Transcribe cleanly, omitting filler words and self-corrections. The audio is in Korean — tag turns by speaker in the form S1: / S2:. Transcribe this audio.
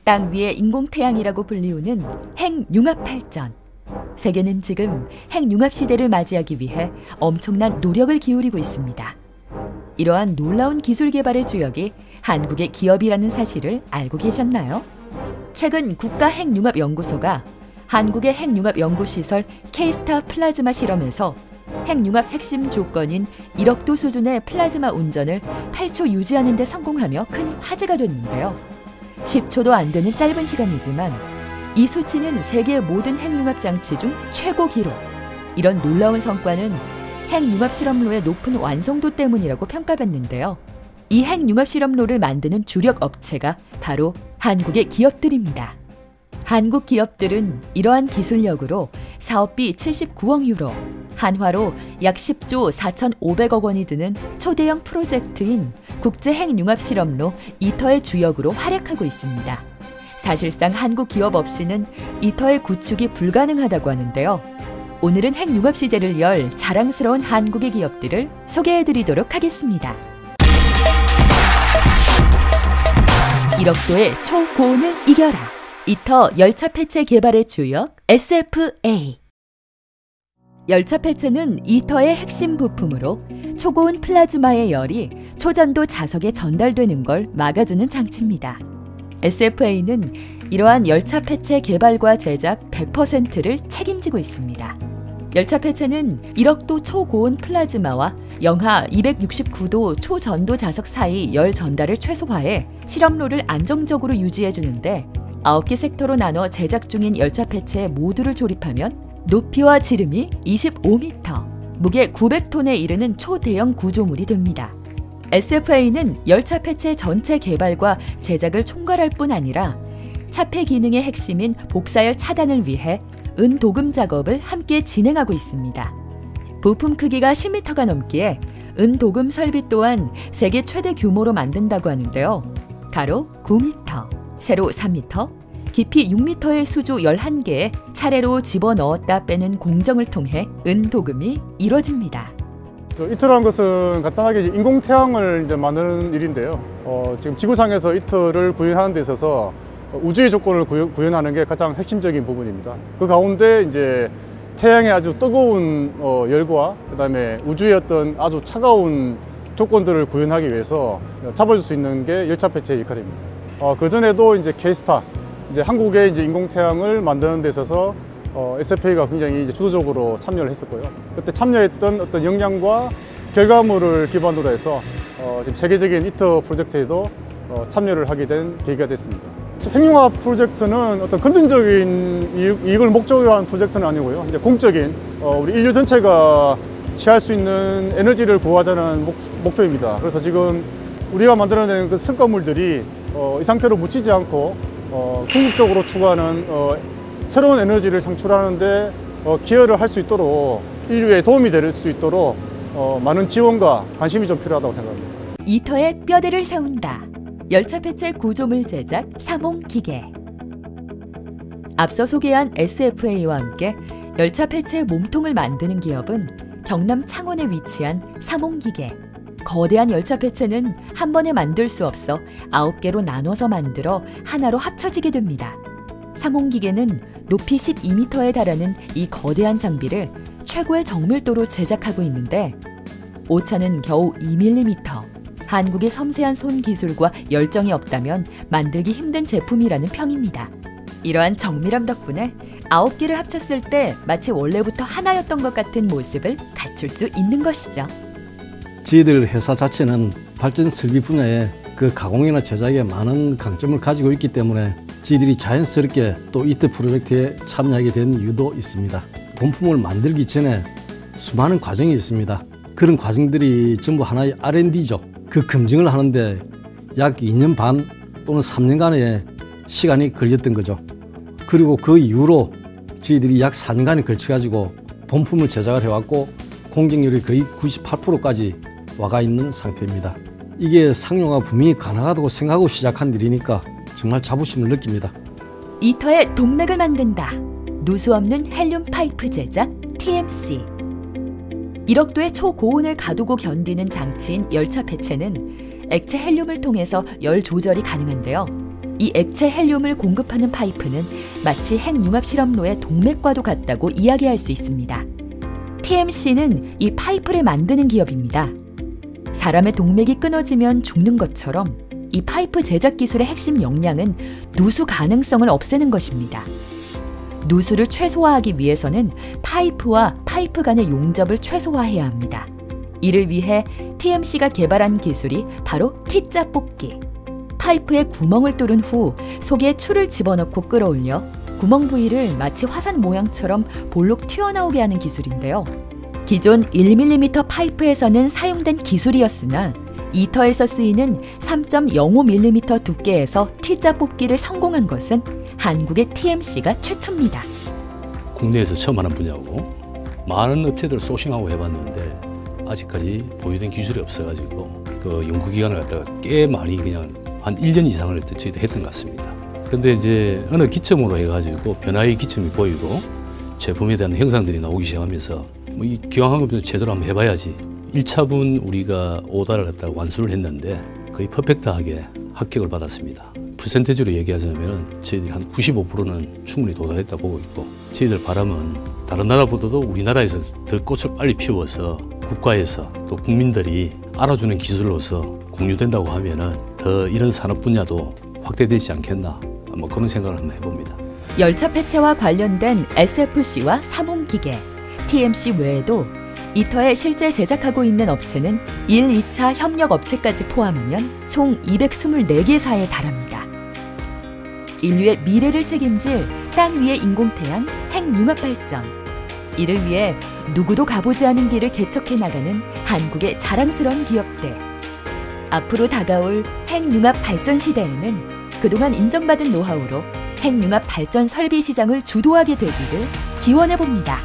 S1: 땅 위의 인공태양이라고 불리우는 핵융합발전. 세계는 지금 핵융합 시대를 맞이하기 위해 엄청난 노력을 기울이고 있습니다. 이러한 놀라운 기술 개발의 주역이 한국의 기업이라는 사실을 알고 계셨나요? 최근 국가핵융합연구소가 한국의 핵융합연구시설 K-스타 플라즈마 실험에서 핵융합 핵심 조건인 1억도 수준의 플라즈마 운전을 8초 유지하는 데 성공하며 큰 화제가 됐는데요. 10초도 안 되는 짧은 시간이지만 이 수치는 세계 모든 핵융합 장치 중 최고 기록. 이런 놀라운 성과는 핵융합 실험로의 높은 완성도 때문이라고 평가받는데요. 이 핵융합 실험로를 만드는 주력 업체가 바로 한국의 기업들입니다. 한국 기업들은 이러한 기술력으로 사업비 79억 유로, 한화로 약 10조 4,500억 원이 드는 초대형 프로젝트인 국제 핵융합 실험로 이터의 주역으로 활약하고 있습니다. 사실상 한국 기업 없이는 이터의 구축이 불가능하다고 하는데요. 오늘은 핵융합 시대를 열 자랑스러운 한국의 기업들을 소개해드리도록 하겠습니다. 1억도의 초고온을 이겨라. 이터 열차 폐체 개발의 주역 SFA. 열차 폐체는 이터의 핵심 부품으로 초고온 플라즈마의 열이 초전도 자석에 전달되는 걸 막아주는 장치입니다. SFA는 이러한 열차 폐체 개발과 제작 100%를 책임지고 있습니다. 열차 폐체는 1억도 초고온 플라즈마와 영하 269도 초전도 자석 사이 열 전달을 최소화해 실험로를 안정적으로 유지해주는데 9개 섹터로 나눠 제작 중인 열차 폐체 모두를 조립하면 높이와 지름이 25m, 무게 900톤에 이르는 초대형 구조물이 됩니다. SFA는 열차 폐체 전체 개발과 제작을 총괄할 뿐 아니라 차폐 기능의 핵심인 복사열 차단을 위해 은도금 작업을 함께 진행하고 있습니다. 부품 크기가 10m가 넘기에 은도금 설비 또한 세계 최대 규모로 만든다고 하는데요. 가로 9m, 세로 3m, 깊이 6m의 수조 11개에 차례로 집어넣었다 빼는 공정을 통해 은도금이 이루어집니다.
S2: 이터라는 것은 간단하게 인공태양을 이제 만드는 일인데요. 지금 지구상에서 이터를 구현하는 데 있어서 우주의 조건을 구현하는 게 가장 핵심적인 부분입니다. 그 가운데 이제 태양의 아주 뜨거운 열과 그다음에 우주의 어떤 아주 차가운 조건들을 구현하기 위해서 잡아줄 수 있는 게 열차 폐체의 역할입니다. 그 전에도 이제 K-스타, 이제 한국의 이제 인공태양을 만드는 데 있어서 SFA가 굉장히 이제 주도적으로 참여를 했었고요. 그때 참여했던 어떤 역량과 결과물을 기반으로 해서 지금 세계적인 이터 프로젝트에도 참여를 하게 된 계기가 됐습니다. 핵융합 프로젝트는 어떤 금전적인 이익을 목적으로 하는 프로젝트는 아니고요. 이제 공적인 우리 인류 전체가 취할 수 있는 에너지를 구하자는 목표입니다. 그래서 지금 우리가 만들어낸 그 성과물들이 이 상태로 묻히지 않고 궁극적으로 추구하는 새로운 에너지를 창출하는데 기여를 할 수 있도록 인류에 도움이 될 수 있도록 많은 지원과 관심이 좀 필요하다고 생각합니다.
S1: 이터의 뼈대를 세운다. 열차 폐체 구조물 제작 사몽기계. 앞서 소개한 SFA와 함께 열차 폐체 몸통을 만드는 기업은 경남 창원에 위치한 사몽기계. 거대한 열차 폐체는 한 번에 만들 수 없어 9개로 나눠서 만들어 하나로 합쳐지게 됩니다. 사몽기계는 높이 12m에 달하는 이 거대한 장비를 최고의 정밀도로 제작하고 있는데 오차는 겨우 2mm. 한국의 섬세한 손 기술과 열정이 없다면 만들기 힘든 제품이라는 평입니다. 이러한 정밀함 덕분에 9개를 합쳤을 때 마치 원래부터 하나였던 것 같은 모습을 갖출 수 있는 것이죠.
S3: 저희들 회사 자체는 발전 설비 분야에 그 가공이나 제작에 많은 강점을 가지고 있기 때문에 저희들이 자연스럽게 또 이터 프로젝트에 참여하게 된 이유도 있습니다. 본품을 만들기 전에 수많은 과정이 있습니다. 그런 과정들이 전부 하나의 R&D죠. 그 검증을 하는데 약 2년 반 또는 3년간의 시간이 걸렸던 거죠. 그리고 그 이후로 저희들이 약 4년간에 걸쳐가지고 본품을 제작을 해왔고 공정률이 거의 98%까지 와가 있는 상태입니다. 이게 상용화 분명히 가능하다고 생각하고 시작한 일이니까 정말 자부심을 느낍니다.
S1: 이터의 동맥을 만든다. 누수 없는 헬륨 파이프 제작 TMC. 1억도의 초고온을 가두고 견디는 장치인 열차 폐체는 액체 헬륨을 통해서 열 조절이 가능한데요. 이 액체 헬륨을 공급하는 파이프는 마치 핵융합 실험로의 동맥과도 같다고 이야기할 수 있습니다. TMC는 이 파이프를 만드는 기업입니다. 사람의 동맥이 끊어지면 죽는 것처럼 이 파이프 제작 기술의 핵심 역량은 누수 가능성을 없애는 것입니다. 누수를 최소화하기 위해서는 파이프와 파이프 간의 용접을 최소화해야 합니다. 이를 위해 TMC가 개발한 기술이 바로 T자 뽑기. 파이프에 구멍을 뚫은 후 속에 추를 집어넣고 끌어올려 구멍 부위를 마치 화산 모양처럼 볼록 튀어나오게 하는 기술인데요. 기존 1mm 파이프에서는 사용된 기술이었으나 2터에서 쓰이는 3.05mm 두께에서 T자 뽑기를 성공한 것은 한국의 TMC가 최초입니다.
S4: 국내에서 처음 하는 분야고 많은 업체들 소싱하고 해봤는데 아직까지 보유된 기술이 없어가지고 그 연구기간을 갖다가 꽤 많이 그냥 한 1년 이상을 저희도 했던 것 같습니다. 근데 이제 어느 기점으로 해가지고 변화의 기점이 보이고 제품에 대한 형상들이 나오기 시작하면서 뭐 이 기왕한 것부터 제대로 한번 해봐야지. 1차분 우리가 오다를 갖다가 완수를 했는데 거의 퍼펙트하게 합격을 받았습니다. 퍼센테이지로 얘기하자면 저희들이 한 95%는 충분히 도달했다 보고 있고, 저희들 바람은 다른 나라보다도 우리나라에서 더 꽃을 빨리 피워서 국가에서 또 국민들이 알아주는 기술로서 공유된다고 하면은 더 이런 산업 분야도 확대되지 않겠나, 뭐 그런 생각을 한번 해봅니다.
S1: 열차 폐체와 관련된 SFC와 사몽기계, TMC 외에도 이터에 실제 제작하고 있는 업체는 1, 2차 협력 업체까지 포함하면 총 224개사에 달합니다. 인류의 미래를 책임질 땅 위의 인공태양 핵융합 발전. 이를 위해 누구도 가보지 않은 길을 개척해 나가는 한국의 자랑스러운 기업들. 앞으로 다가올 핵융합 발전 시대에는 그동안 인정받은 노하우로 핵융합 발전 설비 시장을 주도하게 되기를 기원해 봅니다.